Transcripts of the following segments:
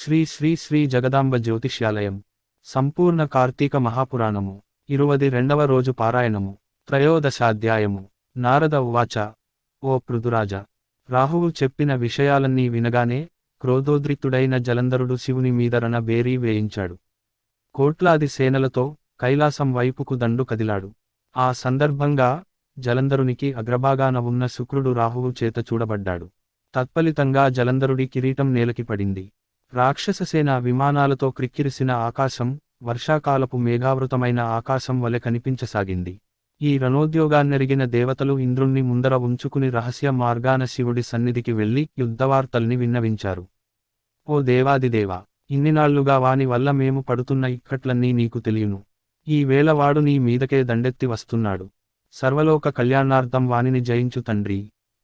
శ్రీ శ్రీ శ్రీ జగదాంబ జ్యోతిష్యాలయం సంపూర్ణ కార్తీక మహాపురాణము 22వ రోజు పారాయణము త్రయోదశాధ్యాయము నారద ఉవాచ ఓ పృథురాజ రాహువు చెప్పిన విషయాలన్నీ వినగానే క్రోధోద్రిక్తుడైన జలంధరుడు శివుని మీద రణబేరీ వేయించాడు. కోట్లాది సేనలతో కైలాసం వైపుకు దండు కదిలాడు. ఆ సందర్భంగా జలంధరునికి అగ్రభాగాన ఉన్న శుక్రుడు రాహువు చేత చూడబడ్డాడు. తత్ఫలితంగా జలంధరుడి కిరీటం నేలకి పడింది. రాక్షససేన విమానాలతో క్రిక్కిరిసిన ఆకాశం వర్షాకాలపు మేఘావృతమైన ఆకాశం వలె కనిపించసాగింది. ఈ రణోద్యోగాన్నెరిగిన దేవతలు ఇంద్రుణ్ణి ముందర ఉంచుకుని రహస్య మార్గాన శివుడి సన్నిధికి వెళ్లి యుద్ధవార్తల్ని విన్నవించారు. ఓ దేవాదిదేవా, ఇన్నినాళ్లుగా వాని వల్ల మేము పడుతున్న ఇక్కట్లన్నీ నీకు తెలియను. ఈ వేళ వాడు నీ మీదకే దండెత్తి వస్తున్నాడు. సర్వలోక కళ్యాణార్థం వానిని జయించు తండ్రి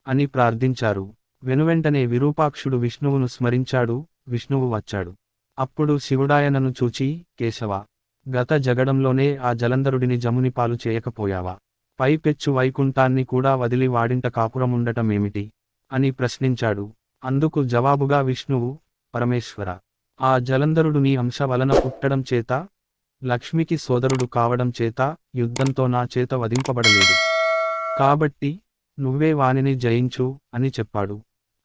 అని ప్రార్థించారు. వెనువెంటనే విరూపాక్షుడు విష్ణువును స్మరించాడు. విష్ణువు వచ్చాడు. అప్పుడు శివుడాయనను చూచి, కేశవా, గత జగడంలోనే ఆ జలంధరుడిని జముని పాలు చేయకపోయావా? పైపెచ్చు వైకుంఠాన్ని కూడా వదిలి వాడింట కాపురముండటమేమిటి అని ప్రశ్నించాడు. అందుకు జవాబుగా విష్ణువు, పరమేశ్వర, ఆ జలంధరుడు నీ అంశ వలన పుట్టడం చేత, లక్ష్మికి సోదరుడు కావడం చేత యుద్ధంతో నా చేత వధింపబడలేదు. కాబట్టి నువ్వే వానిని జయించు అని చెప్పాడు.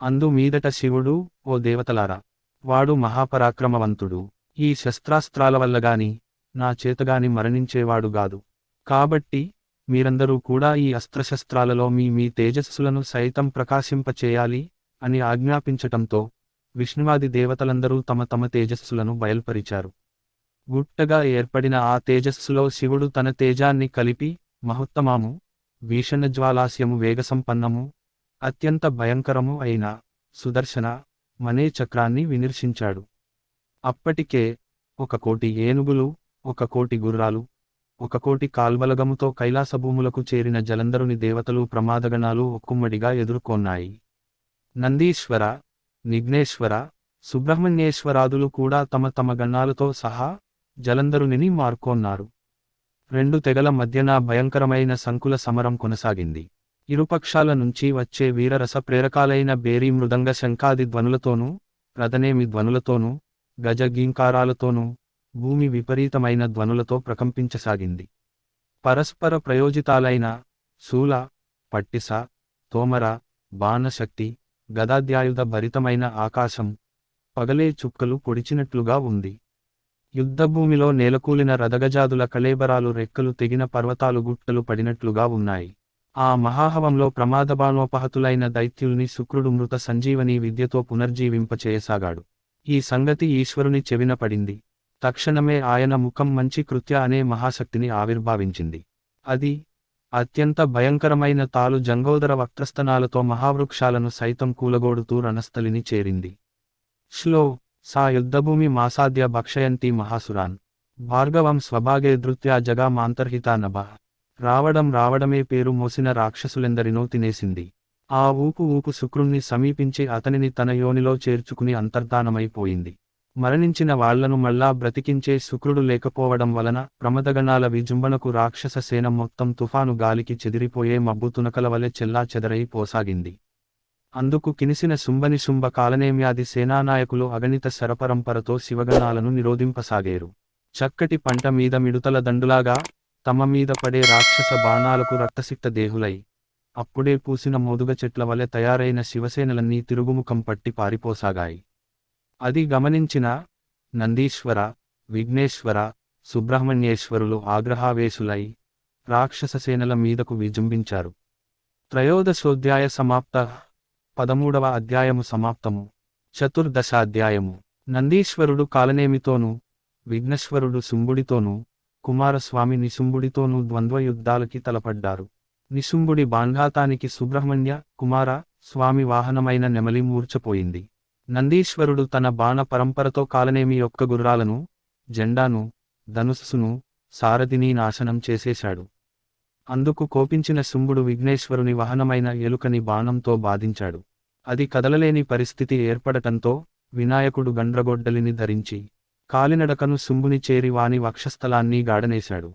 అందు మీదట శివుడు, ఓ దేవతలారా, వాడు మహాపరాక్రమవంతుడు. ఈ శస్త్రాస్త్రాల వల్లగాని నా చేతగాని మరణించేవాడు గాదు. కాబట్టి మీరందరూ కూడా ఈ అస్త్రశస్త్రాలలో మీ తేజస్సులను సైతం ప్రకాశింపచేయాలి అని ఆజ్ఞాపించటంతో విష్ణువాది దేవతలందరూ తమ తమ తేజస్సులను బయల్పరిచారు. గుట్టగా ఏర్పడిన ఆ తేజస్సులో శివుడు తన తేజాన్ని కలిపి మహోత్తమము, భీషణజ్వాలాస్యము వేగసంపన్నము, అత్యంత భయంకరము అయిన సుదర్శన మనే చక్రాన్ని వినిర్శించాడు. అప్పటికే 1,000,000 ఏనుగులు, 1,000,000 గుర్రాలు, 1,000,000 కాల్బలగముతో కైలాసభూములకు చేరిన జలంధరుని దేవతలు ప్రమాదగణాలు ఒక్కుమ్మడిగా ఎదుర్కొన్నాయి. నందీశ్వర, నిఘ్నేశ్వర, సుబ్రహ్మణ్యేశ్వరాదులు కూడా తమ తమ గణాలతో సహా జలంధరునిని మార్కొన్నారు. 2 తెగల మధ్యన భయంకరమైన సంకుల సమరం కొనసాగింది. ఇరుపక్షాల నుంచి వచ్చే వీరరస ప్రేరకాలైన బేరీ మృదంగ శంఖాది ధ్వనులతోనూ, రథనేమి ధ్వనులతోనూ, గజ గీంకారాలతోనూ భూమి విపరీతమైన ధ్వనులతో ప్రకంపించసాగింది. పరస్పర ప్రయోజితాలైన శూల, పట్టిస, తోమర, బాణశక్తి, గదాద్యాయుధ భరితమైన ఆకాశం పగలే చుక్కలు పొడిచినట్లుగా ఉంది. యుద్ధభూమిలో నేలకూలిన రథగజాదుల కళేబరాలు రెక్కలు తెగిన పర్వతాలు గుట్టలు పడినట్లుగా ఉన్నాయి. ఆ మహాహవంలో ప్రమాదబాణోపహతులైన దైత్యుల్ని శుక్రుడు మృత సంజీవని విద్యతో పునర్జీవింపచేయసాగాడు. ఈ సంగతి ఈశ్వరుని చెవిన పడింది. తక్షణమే ఆయన ముఖం మంచి కృత్య అనే మహాశక్తిని ఆవిర్భావించింది. అది అత్యంత భయంకరమైన తాలు జంగోదర వక్త్రస్తనాలతో మహావృక్షాలను సైతం కూలగోడుతూ రణస్థలిని చేరింది. శ్లో సా యుద్ధభూమి మాసాద్య భక్షయంతి మహాసురాన్ భార్గవం స్వభాగే ధృత్యా జగా మాంతర్హితా నభ. రావడమే పేరు మోసిన రాక్షసులెందరినో తినేసింది. ఆ ఊపు శుక్రుణ్ణి సమీపించి అతనిని తన యోనిలో చేర్చుకుని అంతర్ధానమైపోయింది. మరణించిన వాళ్లను మళ్ళా బ్రతికించే శుక్రుడు లేకపోవడం వలన ప్రమదగణాల విజృంభణకు రాక్షస సేన మొత్తం తుఫాను గాలికి చెదిరిపోయే మబ్బు తునకల వలె చెల్లా చెదరై పోసాగింది. అందుకు కినిసిన శుంభనిశుంభ కాలనేమ్యాది సేనానాయకులు అగణిత శరపరంపరతో శివగణాలను నిరోధింపసాగేరు. చక్కటి పంట మీద మిడుతల దండులాగా తమ మీద పడే రాక్షస బాణాలకు రక్తసిక్త దేహులై అప్పుడే పూసిన మోదుగ చెట్ల వలె తయారైన శివసేనలన్నీ తిరుగుముఖం పట్టి పారిపోసాగాయి. అది గమనించిన నందీశ్వర, విఘ్నేశ్వర, సుబ్రహ్మణ్యేశ్వరులు ఆగ్రహావేశులై రాక్షససేనల మీదకు విజృంభించారు. త్రయోదశోధ్యాయ సమాప్త. 13వ అధ్యాయము సమాప్తము. చతుర్దశాధ్యాయము. నందీశ్వరుడు కాలనేమితోనూ, విఘ్నేశ్వరుడు శుంభుడితోనూ, కుమారస్వామి నిశుంభుడితోనూ ద్వంద్వయుద్ధాలకి తలపడ్డారు. నిశుంభుడి బాణ్ఘాతానికి సుబ్రహ్మణ్య కుమార స్వామి వాహనమైన నెమలి మూర్ఛపోయింది. నందీశ్వరుడు తన బాణ పరంపరతో కాలనేమి యొక్క గుర్రాలను, జెండాను, ధనుస్సును, సారథిని నాశనం చేసేశాడు. అందుకు కోపించిన శుంభుడు విఘ్నేశ్వరుని వాహనమైన ఎలుకని బాణంతో బాధించాడు. అది కదలలేని పరిస్థితి ఏర్పడటంతో వినాయకుడు గండ్రగొడ్డలిని ధరించి కాలినడకను శుంభుని చేరి వాని వక్షస్థలాన్ని గాడనేశాడు.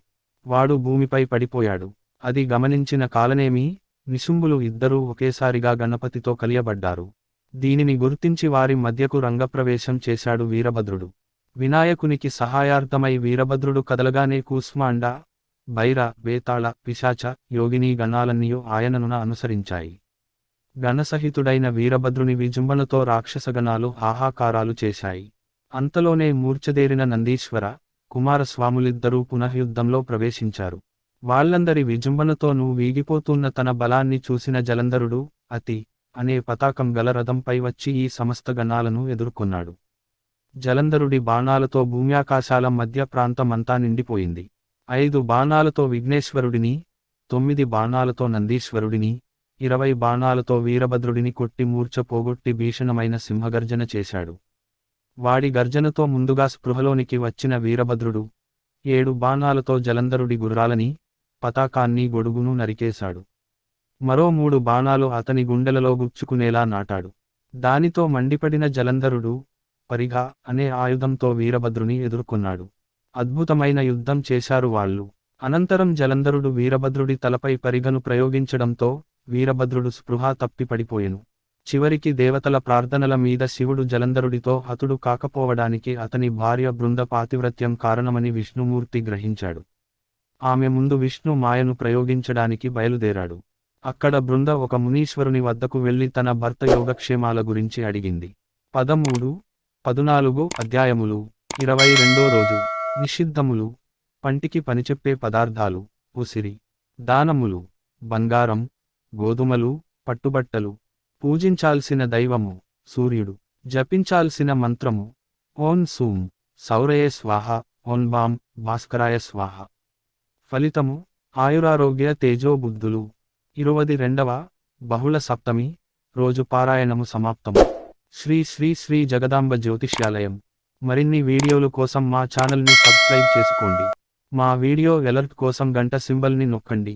వాడు భూమిపై పడిపోయాడు. అది గమనించిన కాలనేమి, నిశుంభులు ఇద్దరూ ఒకేసారిగా గణపతితో కలియబడ్డారు. దీనిని గుర్తించి వారి మధ్యకు రంగప్రవేశం చేశాడు వీరభద్రుడు. వినాయకునికి సహాయార్థమై వీరభద్రుడు కదలగానే కూస్మాండ, భైర, వేతాళ, పిశాచ, యోగిని గణాలన్నీయు ఆయననున అనుసరించాయి. గణసహితుడైన వీరభద్రుని విజృంభణతో రాక్షసగణాలు హాహాకారాలు చేశాయి. అంతలోనే మూర్ఛదేరిన నందీశ్వర, కుమారస్వాములిద్దరూ పునఃయుద్ధంలో ప్రవేశించారు. వాళ్ళందరి విజృంభణతోనూ వీగిపోతున్న తన బలాన్ని చూసిన జలంధరుడు అతి అనే పతాకం గల రథంపై వచ్చి ఈ సమస్త గణాలను ఎదుర్కొన్నాడు. జలంధరుడి బాణాలతో భూమ్యాకాశాల మధ్య ప్రాంతమంతా నిండిపోయింది. 5 బాణాలతో విఘ్నేశ్వరుడిని, 9 బాణాలతో నందీశ్వరుడిని, 20 బాణాలతో వీరభద్రుడిని కొట్టి మూర్ఛ పోగొట్టి భీషణమైన సింహగర్జన చేశాడు. వాడి గర్జనతో ముందుగా స్పృహలోనికి వచ్చిన వీరభద్రుడు 7 బాణాలతో జలంధరుడి గుర్రాలని, పతాకాన్ని గొడుగును నరికేశాడు. మరో 3 బాణాలు అతని గుండెలలో గుచ్చుకునేలా నాటాడు. దానితో మండిపడిన జలంధరుడు పరిఘ అనే ఆయుధంతో వీరభద్రుని ఎదుర్కొన్నాడు. అద్భుతమైన యుద్ధం చేశారు వాళ్ళు. అనంతరం జలంధరుడు వీరభద్రుడి తలపై పరిఘను ప్రయోగించడంతో వీరభద్రుడు స్పృహ తప్పి పడిపోయెను. చివరికి దేవతల ప్రార్థనల మీద శివుడు జలంధరుడితో హతుడు కాకపోవడానికి అతని భార్య బృంద పాతివ్రత్యం కారణమని విష్ణుమూర్తి గ్రహించాడు. ఆమె ముందు విష్ణు మాయను ప్రయోగించడానికి బయలుదేరాడు. అక్కడ బృంద ఒక మునీశ్వరుని వద్దకు వెళ్లి తన భర్త యోగక్షేమాల గురించి అడిగింది. 13, 14 అధ్యాయములు. 22 రోజు. నిషిద్ధములు, పంటికి పనిచెప్పే పదార్థాలు, ఉసిరి, దానములు, బంగారం, గోధుమలు, పట్టుబట్టలు, పూజించాల్సిన దైవము సూర్యుడు, జపించాల్సిన మంత్రము ఓం సూం సౌరయే స్వాహ, ఓం బాం భాస్కరాయ స్వాహ. ఫలితము ఆయురారోగ్య తేజోబుద్ధులు. 22వ బహుళ సప్తమి రోజు పారాయణము సమాప్తము. శ్రీ శ్రీ శ్రీ జగదాంబ జ్యోతిష్యాలయం. మరిన్ని వీడియోలు కోసం మా ఛానల్ని సబ్స్క్రైబ్ చేసుకోండి. మా వీడియో అలర్ట్ కోసం గంట సింబల్ని నొక్కండి.